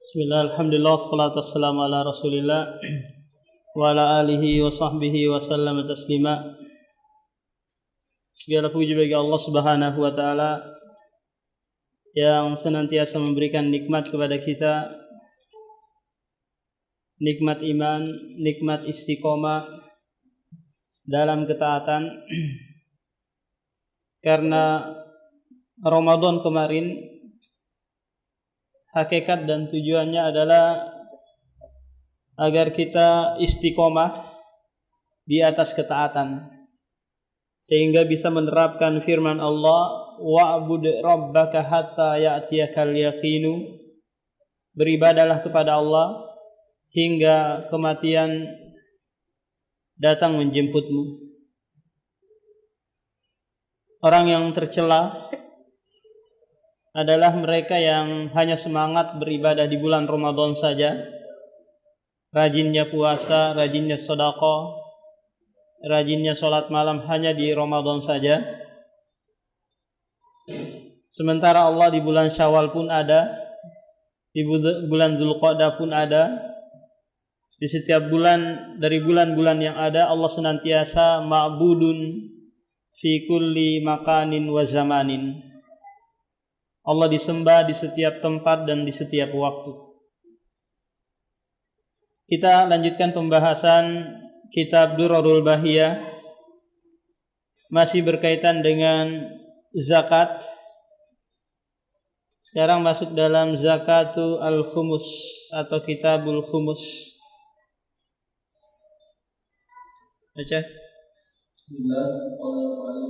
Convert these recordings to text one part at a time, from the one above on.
Bismillah, alhamdulillah, salatu wassalamu ala rasulillah wa ala alihi wa sahbihi wa sallam taslima. Segala puji bagi Allah subhanahu wa ta'ala yang senantiasa memberikan nikmat kepada kita, nikmat iman, nikmat istiqomah dalam ketaatan. Karena Ramadan kemarin hakikat dan tujuannya adalah agar kita istiqomah di atas ketaatan, sehingga bisa menerapkan firman Allah, wa'bud rabbaka hatta ya'tiyakal yaqinu, beribadalah kepada Allah hingga kematian datang menjemputmu. Orang yang tercela adalah mereka yang hanya semangat beribadah di bulan Ramadan saja, rajinnya puasa, rajinnya sedekah, rajinnya sholat malam hanya di Ramadan saja. Sementara Allah di bulan Syawal pun ada, di bulan Dzulqa'dah pun ada, di setiap bulan dari bulan-bulan yang ada Allah senantiasa ma'budun fi kulli makanin wa zamanin. Allah disembah di setiap tempat dan di setiap waktu. Kita lanjutkan pembahasan kitab Durarul Bahiyah, masih berkaitan dengan zakat. Sekarang masuk dalam zakatul al-khumus atau kitabul khumus. Baca. Bismillahirrahmanirrahim.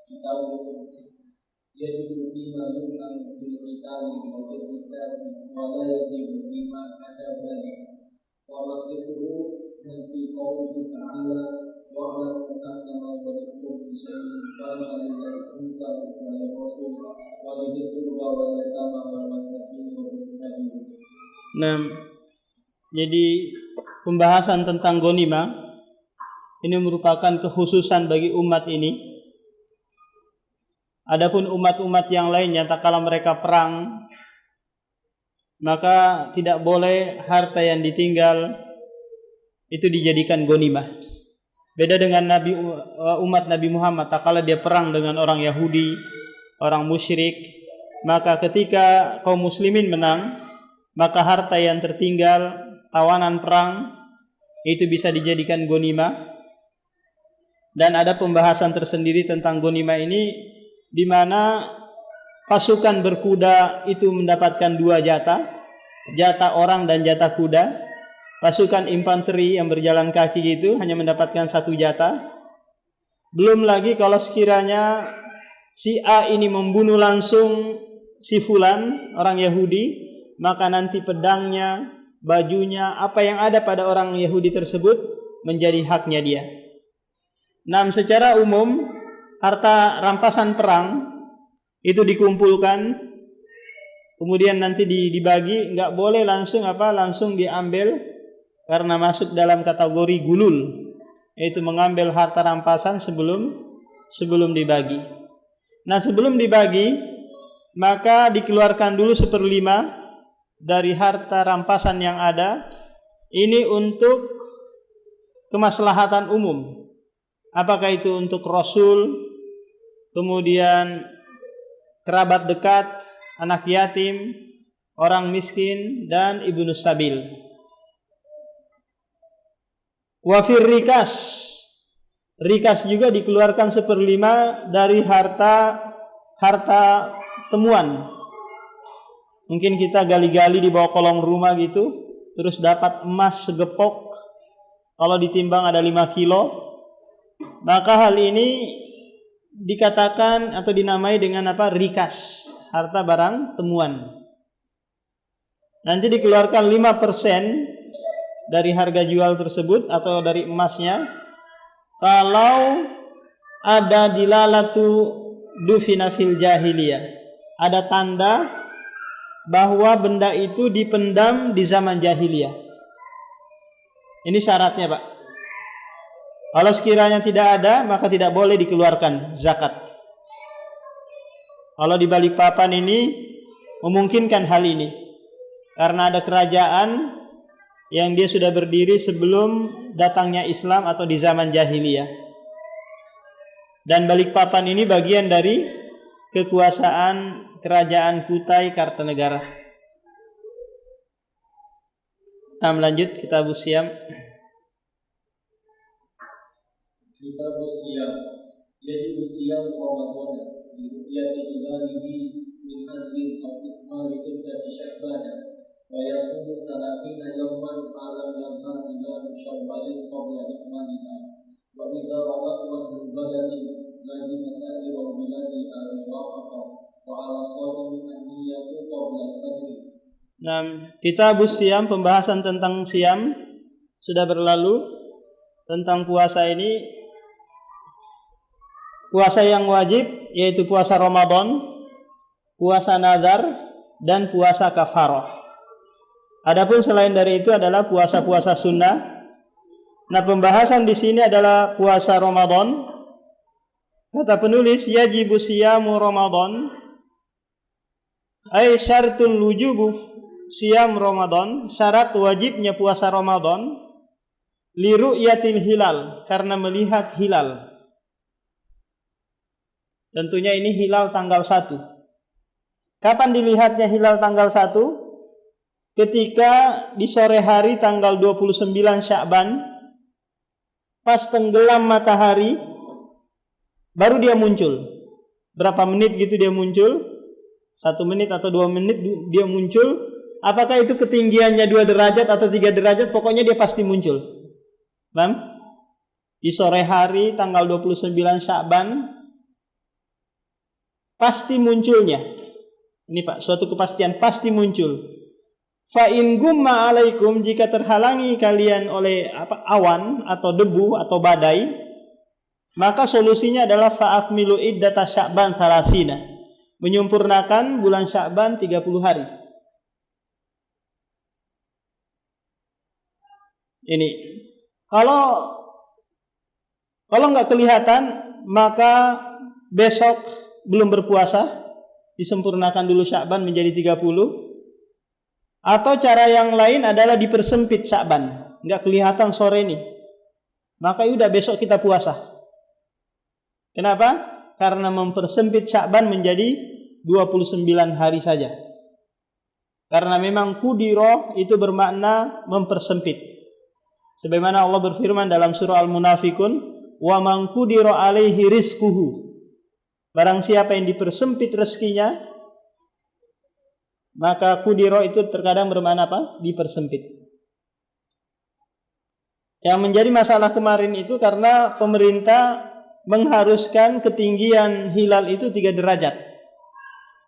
Kitabul khumus. Yajibu bima yumnam fil qitali wa fil qitali wa la yajibu bima ada balik wa maslihuhu min fi qawlihi ta'ala wa ala annama wajibtum bi syai'in qala lillahi Musa wa rasul wa lidhil wa yatama wal masakin wa bil sabil. Nah, jadi pembahasan tentang ghanimah ini merupakan kekhususan bagi umat ini. Adapun umat-umat yang lainnya, tak kala mereka perang, maka tidak boleh harta yang ditinggal itu dijadikan ghanimah. Beda dengan umat Nabi Muhammad, tak kala dia perang dengan orang Yahudi, orang musyrik, maka ketika kaum muslimin menang, maka harta yang tertinggal, tawanan perang, itu bisa dijadikan ghanimah. Dan ada pembahasan tersendiri tentang ghanimah ini, di mana pasukan berkuda itu mendapatkan 2 jatah, jatah orang dan jatah kuda. Pasukan infanteri yang berjalan kaki itu hanya mendapatkan 1 jatah. Belum lagi kalau sekiranya si A ini membunuh langsung si fulan, orang Yahudi, maka nanti pedangnya, bajunya, apa yang ada pada orang Yahudi tersebut menjadi haknya dia. Nah, secara umum harta rampasan perang itu dikumpulkan, kemudian nanti dibagi, nggak boleh langsung diambil, karena masuk dalam kategori gulul, yaitu mengambil harta rampasan sebelum dibagi. Nah, sebelum dibagi maka dikeluarkan dulu 1/5 dari harta rampasan yang ada, ini untuk kemaslahatan umum. Apakah itu untuk Rasul, kemudian kerabat dekat, anak yatim, orang miskin, dan ibnu sabil. Wafir rikas, rikas juga dikeluarkan 1/5 dari harta temuan. Mungkin kita gali-gali di bawah kolong rumah gitu, terus dapat emas segepok, kalau ditimbang ada 5 kilo. Maka hal ini dikatakan atau dinamai dengan apa? Rikas, harta barang temuan. Nanti dikeluarkan 5% dari harga jual tersebut atau dari emasnya, kalau ada dilalatu dufina fil jahiliyah, ada tanda bahwa benda itu dipendam di zaman jahiliyah. Ini syaratnya, Pak. Kalau sekiranya tidak ada, maka tidak boleh dikeluarkan zakat. Kalau di Balikpapan ini memungkinkan hal ini. Karena ada kerajaan yang dia sudah berdiri sebelum datangnya Islam atau di zaman jahiliyah. Dan Balikpapan ini bagian dari kekuasaan kerajaan Kutai Kartanegara. Nah, lanjut Kitab Siyam. Kitab Siyam. Jadi Siyam Ramadan diruqyati ibadihi min adlin aw ikmali iddati Sya'ban wa yasumu salatina yawman alam yamhar ila syawalin qabla ikmaliha wa idza rawat wa badani lagi masali wa biladi al-muwafaqa wa ala sawmi an-niyatu qabla al-fajr. Nah, Kitab Siyam, pembahasan tentang Siyam sudah berlalu. Tentang puasa ini, puasa yang wajib yaitu puasa Ramadan, puasa nazar, dan puasa kafarah. Adapun selain dari itu adalah puasa-puasa sunnah. Nah, pembahasan di sini adalah puasa Ramadan. Kata penulis, yajibu siyamu Ramadan ay syartul wujubu siyam Ramadan, syarat wajibnya puasa Ramadan li ru'yatil hilal, karena melihat hilal. Tentunya ini hilal tanggal 1. Kapan dilihatnya hilal tanggal 1? Ketika di sore hari tanggal 29 Sya'ban, pas tenggelam matahari, baru dia muncul. Berapa menit gitu dia muncul? 1 menit atau 2 menit dia muncul. Apakah itu ketinggiannya 2 derajat atau 3 derajat? Pokoknya dia pasti muncul. Paham? Di sore hari tanggal 29 Sya'ban, pasti munculnya. Ini Pak, suatu kepastian pasti muncul. Fa in gumma alaikum, jika terhalangi kalian oleh awan atau debu atau badai, maka solusinya adalah fa akmilu iddata Sya'ban salasina, menyempurnakan bulan Sya'ban 30 hari. Ini kalau nggak kelihatan, maka besok belum berpuasa, disempurnakan dulu Sya'ban menjadi 30. Atau cara yang lain adalah dipersempit Sya'ban, nggak kelihatan sore ini, maka udah besok kita puasa. Kenapa? Karena mempersempit Sya'ban menjadi 29 hari saja. Karena memang kudiro itu bermakna mempersempit. Sebagaimana Allah berfirman dalam surah Al-Munafikun, wa man qudira alaihi rizquhu, barang siapa yang dipersempit rezekinya, maka kudiro itu terkadang bermakna apa? Dipersempit. Yang menjadi masalah kemarin itu karena pemerintah mengharuskan ketinggian hilal itu 3 derajat.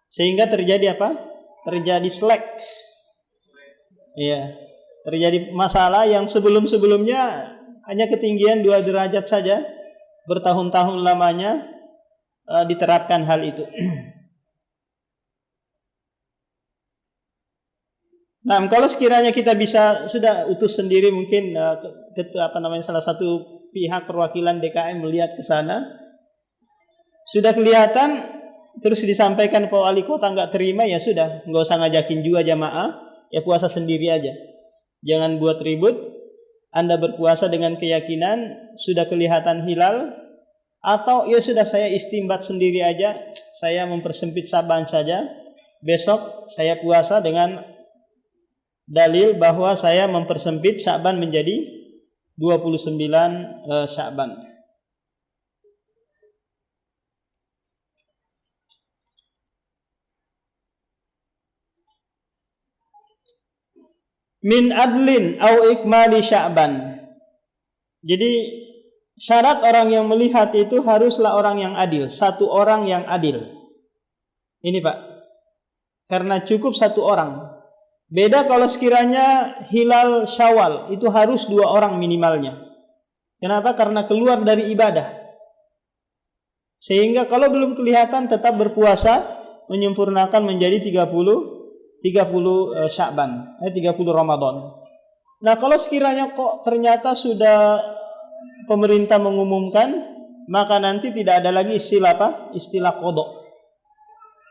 Sehingga terjadi apa? Terjadi slack. Iya. Terjadi masalah yang sebelum-sebelumnya hanya ketinggian 2 derajat saja, bertahun-tahun lamanya diterapkan hal itu. Nah, kalau sekiranya kita bisa sudah utus sendiri, mungkin salah satu pihak perwakilan DKM melihat ke sana, sudah kelihatan, terus disampaikan Pak Wali Kota nggak terima, ya sudah, nggak usah ngajakin juga jamaah, ya puasa sendiri aja. Jangan buat ribut. Anda berpuasa dengan keyakinan sudah kelihatan hilal, atau ya sudah saya istimbat sendiri aja, saya mempersempit Sya'ban saja, besok saya puasa dengan dalil bahwa saya mempersempit Sya'ban menjadi 29 Sya'ban. Min adlin au ikmali Sya'ban. Jadi syarat orang yang melihat itu haruslah orang yang adil, satu orang yang adil. Ini Pak, karena cukup satu orang. Beda kalau sekiranya hilal Syawal, itu harus 2 orang minimalnya. Kenapa? Karena keluar dari ibadah. Sehingga kalau belum kelihatan tetap berpuasa, menyempurnakan menjadi 30 Sya'ban, 30 Ramadan. Nah, kalau sekiranya kok ternyata sudah pemerintah mengumumkan, maka nanti tidak ada lagi istilah apa? Istilah kodok.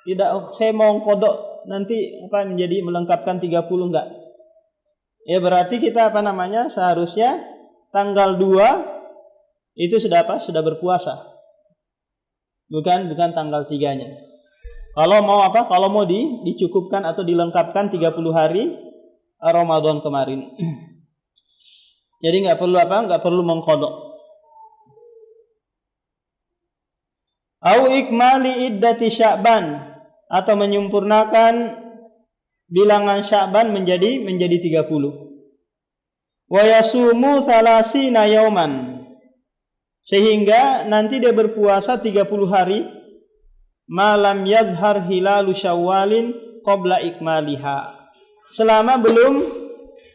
Tidak, saya mau kodok nanti menjadi melengkapkan 30 enggak. Ya berarti kita seharusnya tanggal 2 itu sudah sudah berpuasa. Bukan tanggal 3-nya. Kalau mau dicukupkan atau dilengkapkan 30 hari Ramadan kemarin. Jadi enggak perlu mengqadha. Au ikmali iddati Sya'ban, atau menyempurnakan bilangan Sya'ban menjadi 30. Wa yasumu salasina yauman, sehingga nanti dia berpuasa 30 hari malam yadhhar hilalu Syawalin qabla ikmaliha, selama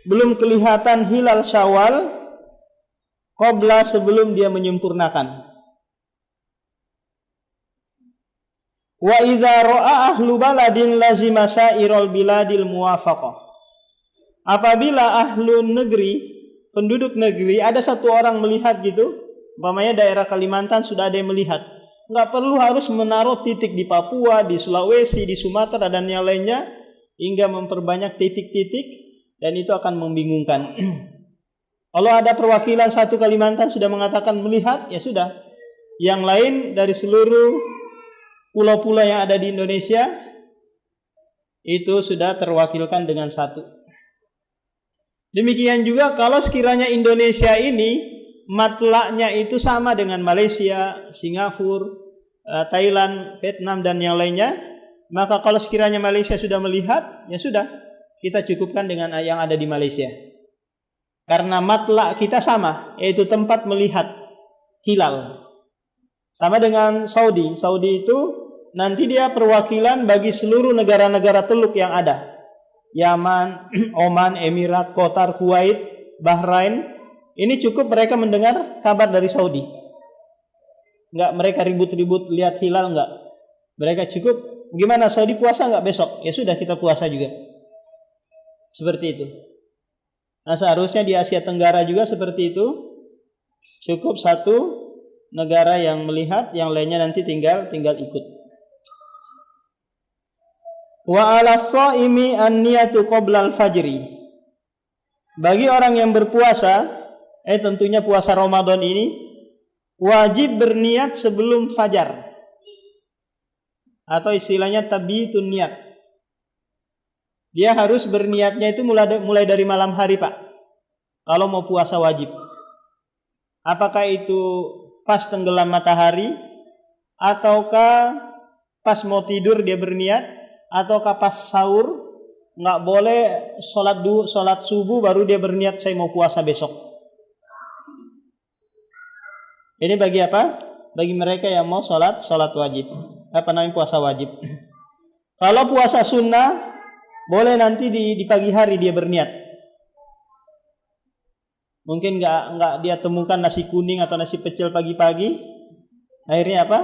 belum kelihatan hilal Syawal sebelum dia menyempurnakan. Wa idza ra'a ahlu baladin lazima sairul biladil muwafaqah. Apabila ahlu negeri, penduduk negeri, ada satu orang melihat gitu, umpamanya daerah Kalimantan sudah ada yang melihat. Enggak perlu harus menaruh titik di Papua, di Sulawesi, di Sumatera dan yang lainnya hingga memperbanyak titik-titik, dan itu akan membingungkan. Kalau ada perwakilan satu Kalimantan sudah mengatakan melihat, ya sudah. Yang lain dari seluruh pulau-pulau yang ada di Indonesia itu sudah terwakilkan dengan satu. Demikian juga kalau sekiranya Indonesia ini matlaknya itu sama dengan Malaysia, Singapura, Thailand, Vietnam dan yang lainnya, maka kalau sekiranya Malaysia sudah melihat, ya sudah, kita cukupkan dengan yang ada di Malaysia. Karena matlak kita sama, yaitu tempat melihat hilal. Sama dengan Saudi. Saudi itu nanti dia perwakilan bagi seluruh negara-negara Teluk yang ada. Yaman, Oman, Emirat, Qatar, Kuwait, Bahrain. Ini cukup mereka mendengar kabar dari Saudi. Enggak mereka ribut-ribut lihat hilal, enggak. Mereka cukup, gimana Saudi puasa enggak besok? Ya sudah, kita puasa juga. Seperti itu. Nah, seharusnya di Asia Tenggara juga seperti itu. Cukup satu negara yang melihat, yang lainnya nanti tinggal ikut. Wa 'ala shaimi an-niyatu qabla al-fajri. Bagi orang yang berpuasa, tentunya puasa Ramadan ini wajib berniat sebelum fajar. Atau istilahnya tabitun niat. Dia harus berniatnya itu mulai dari malam hari, Pak. Kalau mau puasa wajib. Apakah itu pas tenggelam matahari, ataukah pas mau tidur dia berniat, ataukah pas sahur? Nggak boleh sholat subuh baru dia berniat saya mau puasa besok. Ini bagi apa? Bagi mereka yang mau sholat wajib. Puasa wajib. Kalau puasa sunnah boleh nanti di pagi hari dia berniat. Mungkin nggak dia temukan nasi kuning atau nasi pecel pagi-pagi. Akhirnya apa?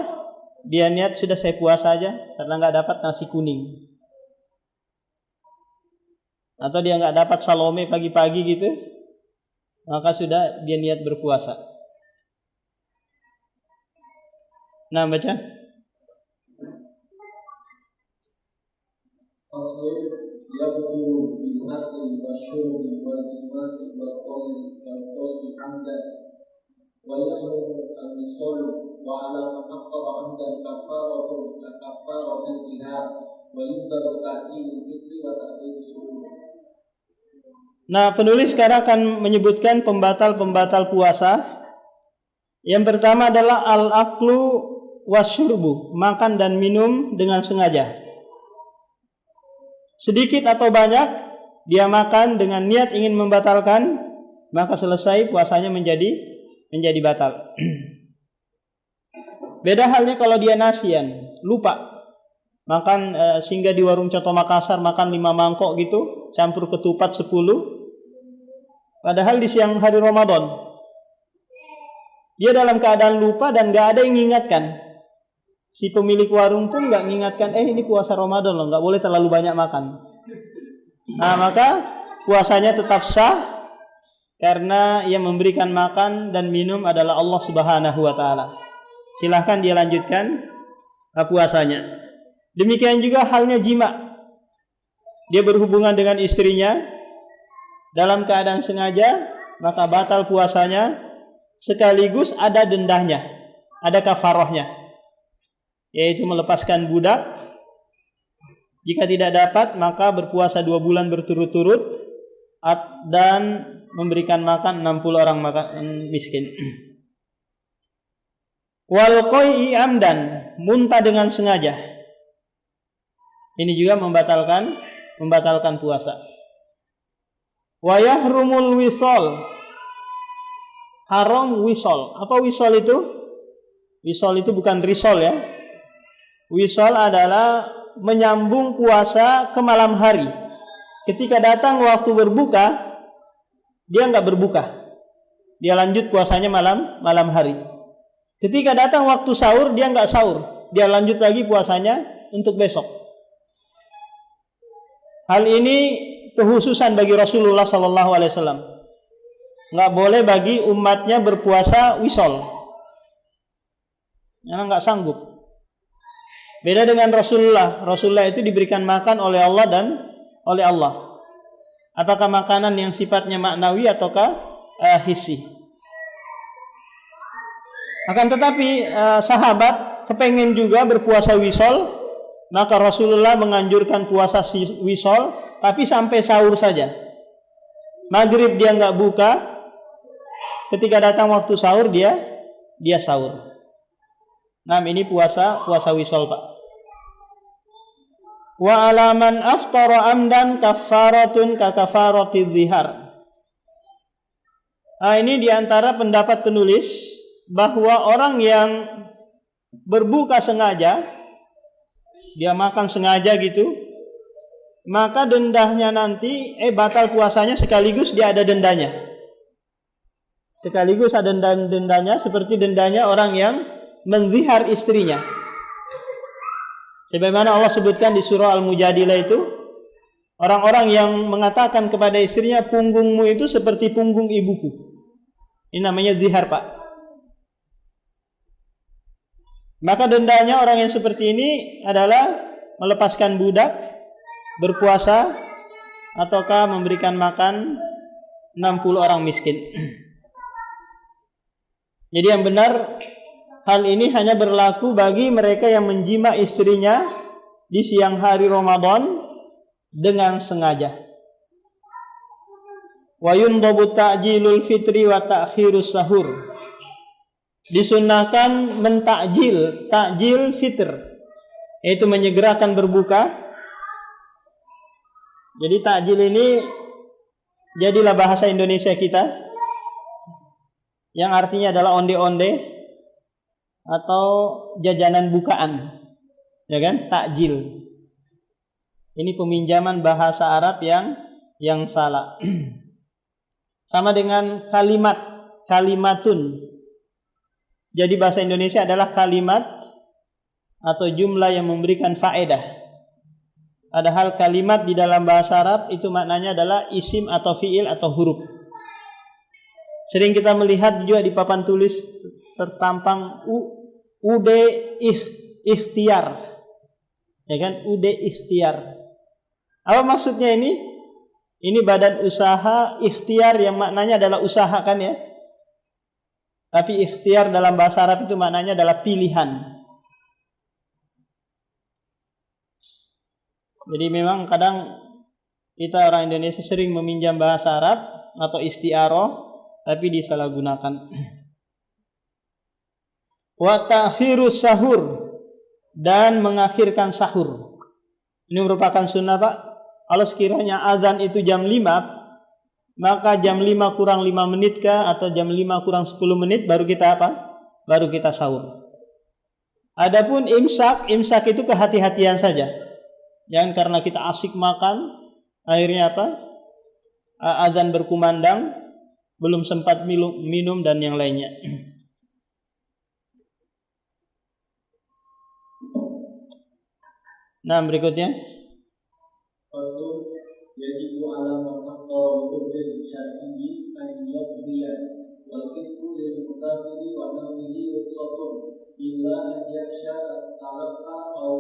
Dia niat sudah saya puasa aja karena nggak dapat nasi kuning. Atau dia nggak dapat salome pagi-pagi gitu, maka sudah dia niat berpuasa. Nah, baca. Faslun yabdu bil akli wa syurbi wal jimai wal qawli hamdan wa yahrum al-misal wa ala man afṭara hamdan kafaratu zina wa yudharu ta'jilul fitri wa ta'khirus suhur. Nah, penulis sekarang akan menyebutkan pembatal-pembatal puasa. Yang pertama adalah al-aklu wasyurbu, makan dan minum dengan sengaja. Sedikit atau banyak dia makan dengan niat ingin membatalkan, maka selesai puasanya menjadi batal. Beda halnya kalau dia nasian, lupa. Makan singgah di warung Coto Makassar makan 5 mangkok gitu, campur ketupat 10. Padahal di siang hari Ramadan dia dalam keadaan lupa dan gak ada yang mengingatkan. Si pemilik warung pun gak mengingatkan, ini puasa Ramadan loh, gak boleh terlalu banyak makan. Nah, maka puasanya tetap sah karena yang memberikan makan dan minum adalah Allah Subhanahu wa taala. Silahkan dia lanjutkan puasanya. Demikian juga halnya jima. dia berhubungan dengan istrinya dalam keadaan sengaja, maka batal puasanya, sekaligus ada dendanya, ada kafarohnya, yaitu melepaskan budak. Jika tidak dapat, maka berpuasa 2 bulan berturut-turut dan memberikan makan 60 orang miskin. Wal qai'i amdan, muntah dengan sengaja. Ini juga membatalkan puasa. Wa yahrumul wisal, haram wisal. Apa wisal itu? Wisal itu bukan risol ya. Wisal adalah menyambung puasa ke malam hari. Ketika datang waktu berbuka, dia enggak berbuka. Dia lanjut puasanya malam hari. Ketika datang waktu sahur, dia enggak sahur. Dia lanjut lagi puasanya untuk besok. Hal ini kekhususan bagi Rasulullah SAW. Enggak boleh bagi umatnya berpuasa wisol. Karena enggak sanggup. Beda dengan Rasulullah. Rasulullah itu diberikan makan oleh Allah dan oleh Allah. Apakah makanan yang sifatnya maknawi ataukah hissi? Akan tetapi sahabat kepengen juga berpuasa wisol, maka Rasulullah menganjurkan puasa wisol, tapi sampai sahur saja. Maghrib dia enggak buka, ketika datang waktu sahur dia sahur. Nah, ini puasa wisol, Pak. Wa alaman aftara amdan kafaratun ka kafaratidz zihar. Nah, ini diantara pendapat penulis bahwa orang yang berbuka sengaja, dia makan sengaja gitu, maka dendanya nanti batal puasanya, sekaligus dia ada dendanya. Sekaligus ada dendanya seperti dendanya orang yang menzihar istrinya. Sebagaimana Allah sebutkan di surah Al-Mujadilah itu, orang-orang yang mengatakan kepada istrinya, punggungmu itu seperti punggung ibuku. Ini namanya zihar, Pak. Maka dendanya orang yang seperti ini adalah melepaskan budak, berpuasa, ataukah memberikan makan 60 orang miskin. Jadi yang benar, hal ini hanya berlaku bagi mereka yang menjima istrinya di siang hari Ramadan dengan sengaja. Wa yundhabu ta'jilul fitri wa ta'khirus sahur. Disunnahkan takjil fitr, yaitu menyegerakan berbuka. Jadi takjil ini jadilah bahasa Indonesia kita, yang artinya adalah onde-onde atau jajanan bukaan, ya kan? Takjil. Ini peminjaman bahasa Arab yang salah. Sama dengan kalimatun. Jadi bahasa Indonesia adalah kalimat atau jumlah yang memberikan faedah. Padahal kalimat di dalam bahasa Arab itu maknanya adalah isim atau fiil atau huruf. Sering kita melihat juga di papan tulis tertampang ude ikhtiar. Ya kan? Ude ikhtiar. Apa maksudnya ini? Ini badan usaha ikhtiar yang maknanya adalah usaha kan ya? Tapi ikhtiar dalam bahasa Arab itu maknanya adalah pilihan. Jadi memang kadang kita orang Indonesia sering meminjam bahasa Arab atau isti'arah, tapi disalahgunakan. Wa ta'khirus sahur, dan mengakhirkan sahur. Ini merupakan sunnah, Pak. Kalau sekiranya azan itu jam 5, maka jam 5 kurang 5 menit kah, atau jam 5 kurang 10 menit baru kita apa? Baru kita sahur. Adapun imsak itu kehati-hatian saja. Jangan karena kita asik makan, akhirnya apa? Azan berkumandang, belum sempat minum dan yang lainnya. Nah, berikutnya. يجب على من أفطر بكفر شرعي أن يقضي والكفر للمسافر ونومه رخصة إلا أن يخشى التلقى أو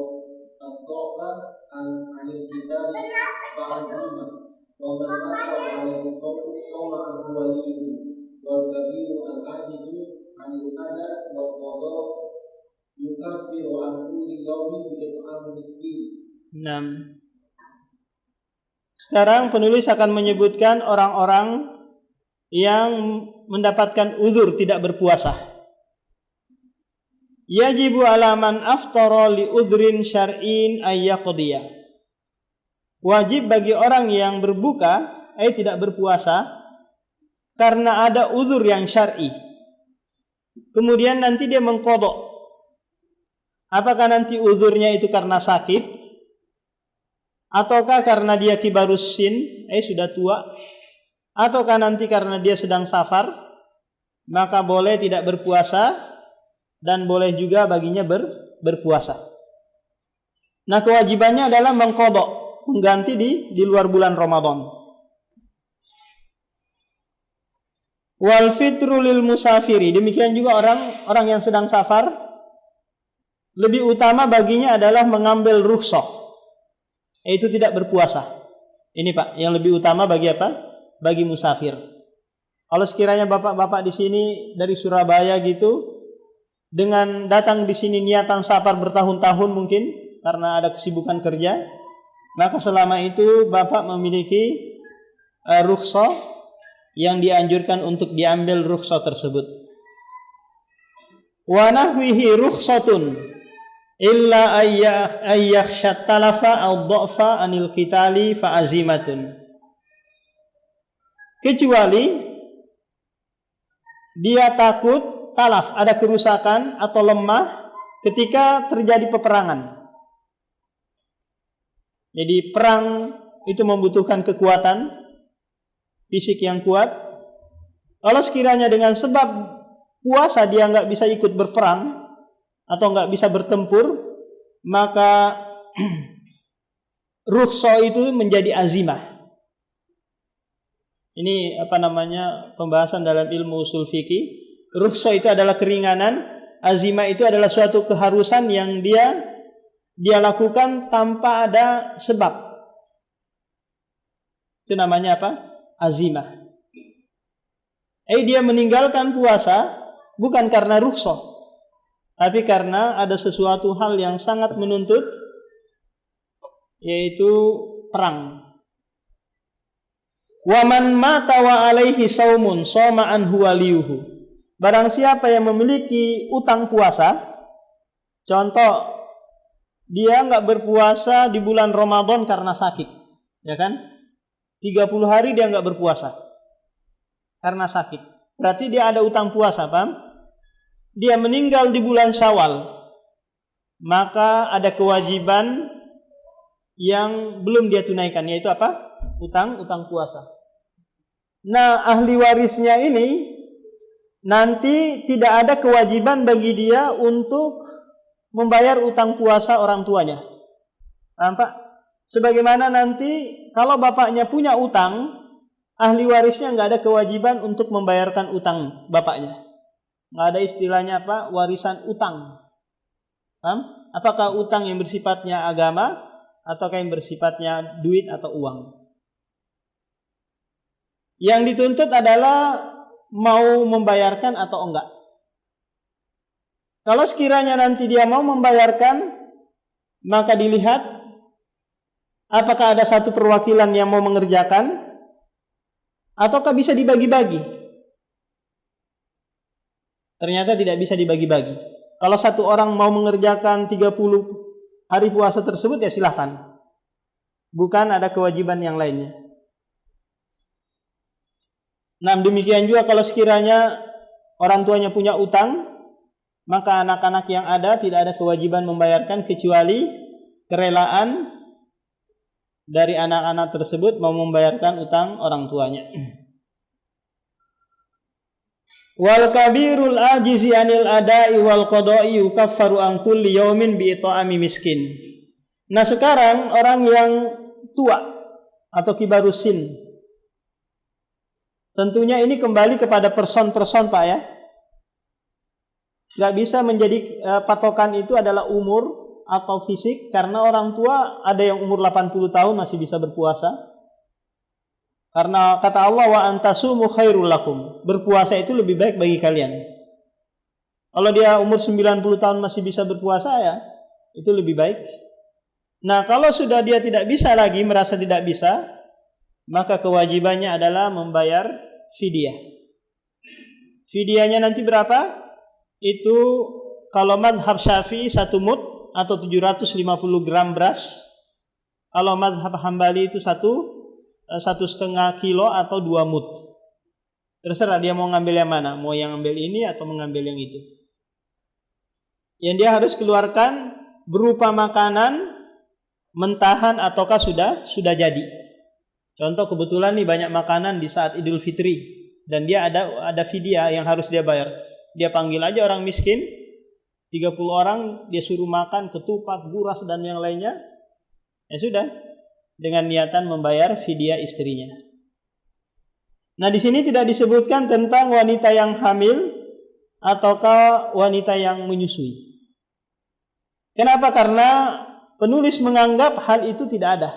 الضعف عن الكتاب صام عنه وليه والكبير العاجز عن الأداء والقضاء يكفر عن كل يوم بإطعام مسكين. 6. Sekarang penulis akan menyebutkan orang-orang yang mendapatkan uzur tidak berpuasa. Yajibu ala man aftara li udhrin syar'in ayyaqdiyah. Wajib bagi orang yang berbuka, tidak berpuasa, karena ada uzur yang syar'i. Kemudian nanti dia mengqadha. Apakah nanti uzurnya itu karena sakit, ataukah karena dia kibarus sin, sudah tua, ataukah nanti karena dia sedang safar, maka boleh tidak berpuasa dan boleh juga baginya berpuasa. Nah, kewajibannya adalah mengqadha, mengganti di luar bulan Ramadan. Wal fitru lil musafiri, demikian juga orang yang sedang safar, lebih utama baginya adalah mengambil rukhsah, yaitu tidak berpuasa. Ini Pak, yang lebih utama bagi apa? Bagi musafir. Kalau sekiranya bapak-bapak di sini dari Surabaya gitu, dengan datang di sini niatan safar bertahun-tahun mungkin karena ada kesibukan kerja, maka selama itu bapak memiliki rukhsah yang dianjurkan untuk diambil rukhsah tersebut. Wa nahwihi rukhsatun illa ayyakhshat talafa aw dha'fa anil qitali fa azimatun. Kecuali dia takut talaf, ada kerusakan atau lemah ketika terjadi peperangan. Jadi perang itu membutuhkan kekuatan fisik yang kuat. Kalau sekiranya dengan sebab puasa dia nggak bisa ikut berperang atau nggak bisa bertempur, maka rukhsah itu menjadi azimah. Ini pembahasan dalam ilmu usul fikih. Rukhsah itu adalah keringanan, azimah itu adalah suatu keharusan yang dia lakukan tanpa ada sebab. Itu namanya apa? Azimah. Dia meninggalkan puasa bukan karena rukhsah, tapi karena ada sesuatu hal yang sangat menuntut, yaitu perang. Wa man mata wa alaihi saumun shoma anhu waliyuhu. Barang siapa yang memiliki utang puasa, contoh dia nggak berpuasa di bulan Ramadan karena sakit, ya kan? 30 hari dia nggak berpuasa karena sakit. Berarti dia ada utang puasa, paham? Dia meninggal di bulan Syawal, maka ada kewajiban yang belum dia tunaikan, yaitu apa? Utang puasa. Nah, ahli warisnya ini nanti tidak ada kewajiban bagi dia untuk membayar utang puasa orang tuanya. Nampak? Sebagaimana nanti kalau bapaknya punya utang, ahli warisnya nggak ada kewajiban untuk membayarkan utang bapaknya. Nggak ada istilahnya apa? Warisan utang. Paham? Apakah utang yang bersifatnya agama ataukah yang bersifatnya duit atau uang? Yang dituntut adalah mau membayarkan atau enggak. Kalau sekiranya nanti dia mau membayarkan, maka dilihat apakah ada satu perwakilan yang mau mengerjakan ataukah bisa dibagi-bagi. Ternyata tidak bisa dibagi-bagi. Kalau satu orang mau mengerjakan 30 hari puasa tersebut, ya silahkan. Bukan ada kewajiban yang lainnya. Nah, demikian juga kalau sekiranya orang tuanya punya utang, maka anak-anak yang ada tidak ada kewajiban membayarkan kecuali kerelaan dari anak-anak tersebut mau membayarkan utang orang tuanya. Wal kabirul ajizi anil ada'i wal qada'i yukaffaru an kulli yaumin bi it'ami miskin. Nah, sekarang orang yang tua atau kibarusin, tentunya ini kembali kepada person-person Pak ya. Gak bisa menjadi patokan itu adalah umur atau fisik, karena orang tua ada yang umur 80 tahun masih bisa berpuasa. Karena kata Allah wa antasumu khairul lakum. Berpuasa itu lebih baik bagi kalian. Kalau dia umur 90 tahun masih bisa berpuasa ya, itu lebih baik. Nah, kalau sudah dia tidak bisa lagi, merasa tidak bisa, maka kewajibannya adalah membayar fidyah. Fidyahnya nanti berapa? Itu kalau madhab Syafi'i 1 mud atau 750 gram beras. Kalau madhab Hambali itu 1,5 kilo atau 2 mud. Terserah dia mau ngambil yang mana, mau yang ngambil ini atau mengambil yang itu. Yang dia harus keluarkan berupa makanan mentahan ataukah sudah jadi. Contoh kebetulan nih banyak makanan di saat Idul Fitri dan dia ada fidyah yang harus dia bayar. Dia panggil aja orang miskin 30 orang, dia suruh makan ketupat, buras dan yang lainnya. Ya sudah, dengan niatan membayar fidyah istrinya. Nah, di sini tidak disebutkan tentang wanita yang hamil ataukah wanita yang menyusui. Kenapa? Karena penulis menganggap hal itu tidak ada.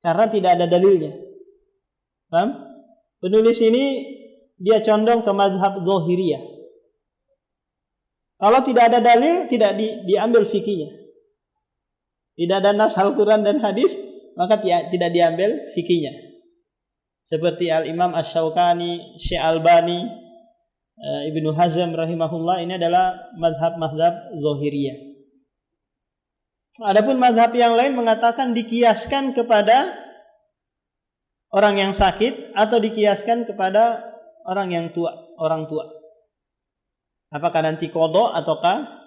Karena tidak ada dalilnya. Paham? Penulis ini dia condong ke mazhab Zahiriyah. Kalau tidak ada dalil, tidak diambil fikihnya. Tidak ada nas Al-Quran dan hadis, maka tidak diambil fikihnya. Seperti Al-Imam Asy-Syaukani, Syekh Albani, Ibnu Hazm rahimahullah, ini adalah mazhab Zahiriyah. Adapun mazhab yang lain mengatakan dikiaskan kepada orang yang sakit atau dikiaskan kepada orang tua. Apakah nanti qadha ataukah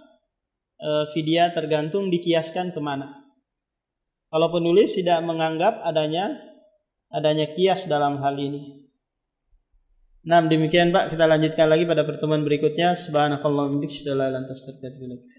fidyah, tergantung dikiaskan kemana. Kalau penulis tidak menganggap adanya kias dalam hal ini. Nah, demikian Pak, kita lanjutkan lagi pada pertemuan berikutnya. Subhanakallahumma wa bihamdika, asyhadu an la ilaha illa anta, astaghfiruka wa atubu ilaik.